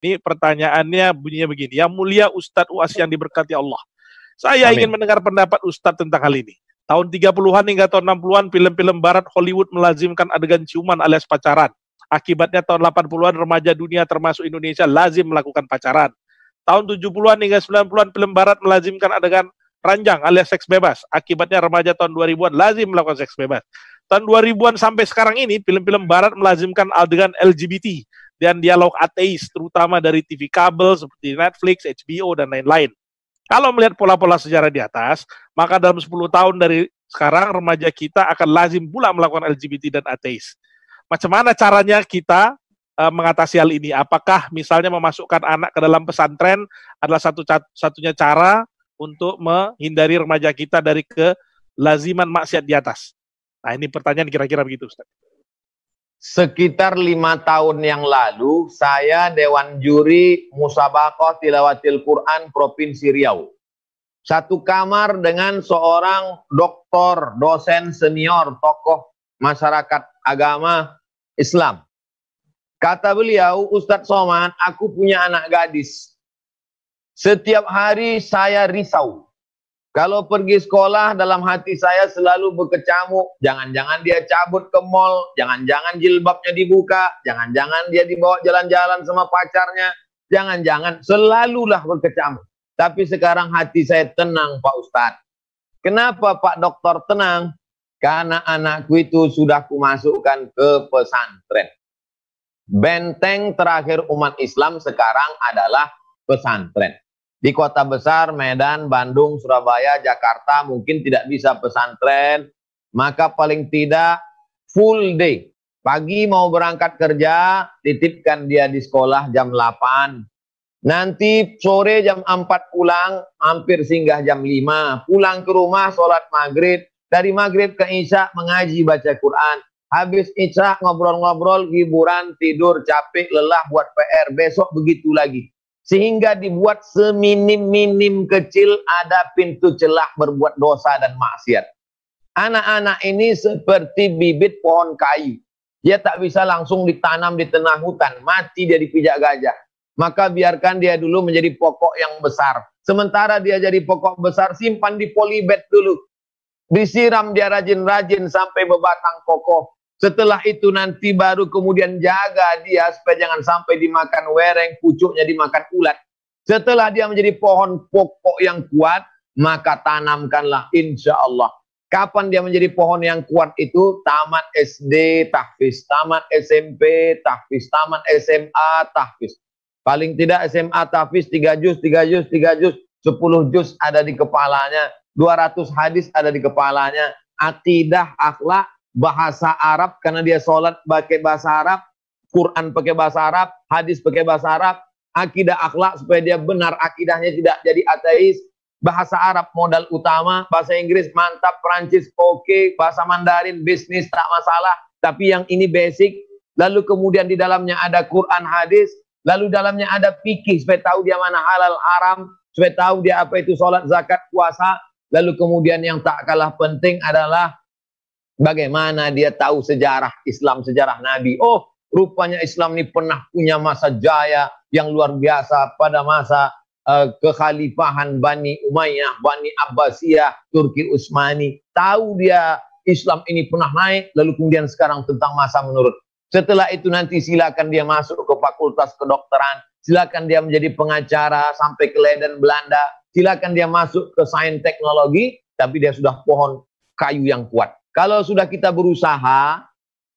Ini pertanyaannya bunyinya begini. Yang mulia Ustadz UAS yang diberkati Allah. Saya ingin mendengar pendapat Ustadz tentang hal ini. Tahun 30-an hingga tahun 60-an, film-film barat Hollywood melazimkan adegan ciuman alias pacaran. Akibatnya tahun 80-an remaja dunia termasuk Indonesia lazim melakukan pacaran. Tahun 70-an hingga 90-an film barat melazimkan adegan ranjang alias seks bebas. Akibatnya remaja tahun 2000-an lazim melakukan seks bebas. Tahun 2000-an sampai sekarang ini, film-film barat melazimkan adegan LGBT dan dialog ateis, terutama dari TV kabel seperti Netflix, HBO, dan lain-lain. Kalau melihat pola-pola sejarah di atas, maka dalam 10 tahun dari sekarang, remaja kita akan lazim pula melakukan LGBT dan ateis. Macam mana caranya kita mengatasi hal ini? Apakah misalnya memasukkan anak ke dalam pesantren adalah satunya cara untuk menghindari remaja kita dari kelaziman maksiat di atas? Nah, ini pertanyaan kira-kira begitu, Ustaz. Sekitar 5 tahun yang lalu, saya Dewan Juri Musabaqah Tilawatil Quran Provinsi Riau. Satu kamar dengan seorang doktor, dosen senior, tokoh masyarakat agama Islam. Kata beliau, Ustadz Somad, aku punya anak gadis. Setiap hari saya risau. Kalau pergi sekolah, dalam hati saya selalu berkecamuk. Jangan-jangan dia cabut ke mall, jangan-jangan jilbabnya dibuka, jangan-jangan dia dibawa jalan-jalan sama pacarnya, jangan-jangan, selalulah berkecamuk. Tapi sekarang hati saya tenang, Pak Ustadz. Kenapa Pak Dokter tenang? Karena anakku itu sudah kumasukkan ke pesantren. Benteng terakhir umat Islam sekarang adalah pesantren. Di kota besar, Medan, Bandung, Surabaya, Jakarta mungkin tidak bisa pesantren, maka paling tidak full day. Pagi mau berangkat kerja, titipkan dia di sekolah jam 8. Nanti sore jam 4 pulang, hampir singgah jam 5. Pulang ke rumah, sholat maghrib. Dari maghrib ke isya, mengaji baca Quran. Habis isya, ngobrol-ngobrol, hiburan, tidur, capek, lelah, buat PR. Besok begitu lagi. Sehingga dibuat seminim-minim kecil ada pintu celah berbuat dosa dan maksiat. Anak-anak ini seperti bibit pohon kayu. Dia tak bisa langsung ditanam di tengah hutan. Mati dia dipijak gajah. Maka biarkan dia dulu menjadi pokok yang besar. Sementara dia jadi pokok besar, simpan di polybag dulu. Disiram dia rajin-rajin sampai berbatang kokoh. Setelah itu nanti baru kemudian jaga dia supaya jangan sampai dimakan wereng, pucuknya dimakan ulat. Setelah dia menjadi pohon pokok yang kuat, maka tanamkanlah insya Allah. Kapan dia menjadi pohon yang kuat itu? Tamat SD, tahfiz. Tamat SMP, tahfiz. Tamat SMA, tahfiz. Paling tidak SMA tahfiz 3 juz, 3 juz, 3 juz, 10 juz ada di kepalanya. 200 hadis ada di kepalanya. Akidah, akhlak, bahasa Arab karena dia sholat pakai bahasa Arab, Quran pakai bahasa Arab, hadis pakai bahasa Arab, akidah akhlak supaya dia benar akidahnya tidak jadi ateis, bahasa Arab modal utama, bahasa Inggris mantap, Perancis oke, bahasa Mandarin bisnis tak masalah, tapi yang ini basic, lalu kemudian di dalamnya ada Quran hadis, lalu dalamnya ada fikih supaya tahu dia mana halal haram, supaya tahu dia apa itu sholat zakat puasa, lalu kemudian yang tak kalah penting adalah bagaimana dia tahu sejarah Islam, sejarah Nabi. Oh, rupanya Islam ini pernah punya masa jaya yang luar biasa pada masa kekhalifahan Bani Umayyah, Bani Abbasiyah, Turki Utsmani. Tahu dia Islam ini pernah naik, lalu kemudian sekarang tentang masa menurun. Setelah itu nanti silakan dia masuk ke fakultas kedokteran, silakan dia menjadi pengacara sampai ke Leiden Belanda, silakan dia masuk ke sains teknologi, tapi dia sudah pohon kayu yang kuat. Kalau sudah kita berusaha,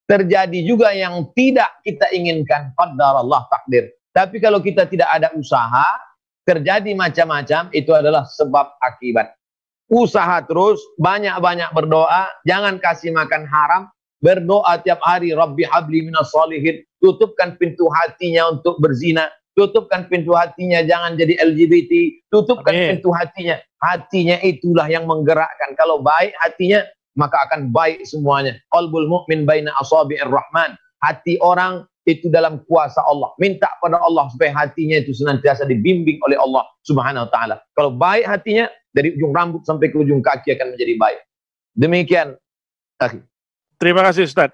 terjadi juga yang tidak kita inginkan, qadarullah takdir. Tapi kalau kita tidak ada usaha, terjadi macam-macam, itu adalah sebab akibat. Usaha terus, banyak-banyak berdoa, jangan kasih makan haram, berdoa tiap hari, Rabbi habli minas sholihin, tutupkan pintu hatinya untuk berzina, tutupkan pintu hatinya jangan jadi LGBT, tutupkan pintu hatinya. Hatinya itulah yang menggerakkan. Kalau baik hatinya, maka akan baik semuanya. Qalbul mu'min baina asabi'ir rahman. Hati orang itu dalam kuasa Allah. Minta pada Allah supaya hatinya itu senantiasa dibimbing oleh Allah Subhanahu wa taala. Kalau baik hatinya, dari ujung rambut sampai ke ujung kaki akan menjadi baik. Demikian. Terima kasih Ustaz.